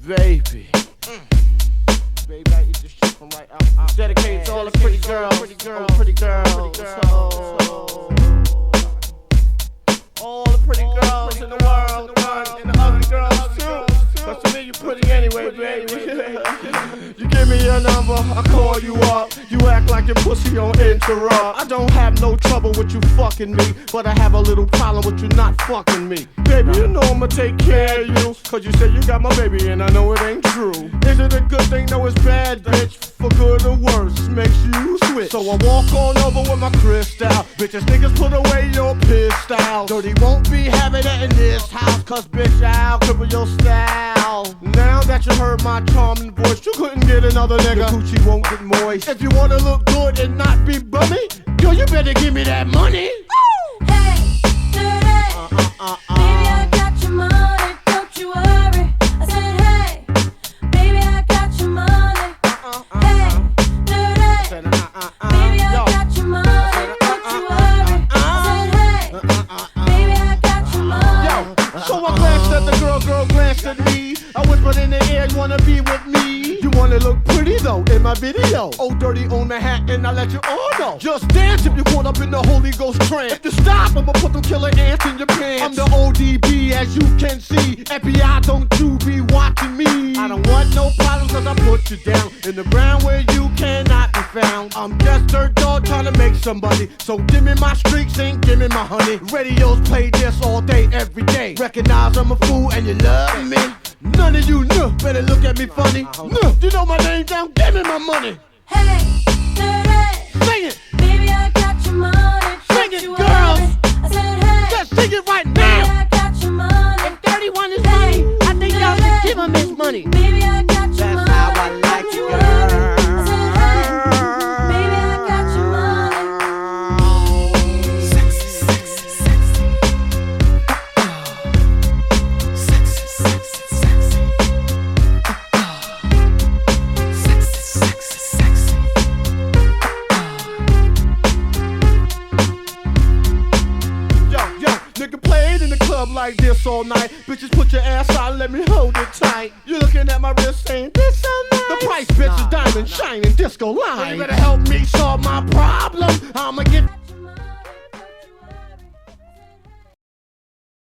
Baby. Baby, I eat this shit from right out. Dedicated to all the pretty girls. Pretty girls. All the pretty girls in the world. And the ugly girls too. Cause to me you pretty anyway, baby. You give me your number, I call you up. You act like your pussy on interrupt. I don't have no trouble with you fucking me, but I have a little problem with you not fucking me. Baby, you know I'ma take care of you, cause you say you got my baby and I know it ain't true. Is it a good thing? No, it's bad, bitch. For good or worse, makes you switch. So I walk on over with my crystal. Bitches, niggas, put away your pistol. Dirty won't be having it in this house, cause bitch, I'll cripple your style. Now that you heard my charming voice, you couldn't get another nigga. The coochie won't get moist. If you wanna look good and not be bummy, yo, you better give me that money. Hey, dirty. Baby, I got your money, don't you worry. I said, hey, baby, I got your money. Hey, dirty. Baby, I got your money, don't you worry. I said, hey, baby, I got your money. Yo, so I glanced at the girl glanced at me. I whispered in the air, you wanna be with me? You wanna look pretty though in my video. Oh, dirty on Manhattan, I let you all know. Just dance if you caught up in the Holy Ghost trance. If you stop, I'ma put them killer ants in your pants. I'm the ODB, as you can see. FBI, don't you be watching me. I don't want no problems cause I put you down in the ground where you cannot be found. I'm just dirt dog trying to make somebody. So give me my streaks and give me my honey. Radios play this all day, every day. Recognize I'm a fool and you love me. None of you better look at me funny. You know my name down, give me my money. Hey, dirty. Sing it, Baby, I got your money, sing don't it, you girls. worry. I said, hey, Just sing it right baby, now. I got your money. If 31 is money, I think y'all should give him his money. Baby, I got your That's money. how I like don't it, you girl. worry. I said, hey, baby, I got your money. Sexy, sexy, sexy. Sexy, sexy, sexy. Sexy, sexy, sexy. Yo, nigga played in the club like this all night. Bitches put your ass out, let me hold it tight. You looking at my wrist saying, this so nice. The price, bitch, is diamond shining disco line. You better help me solve my problem. I'ma get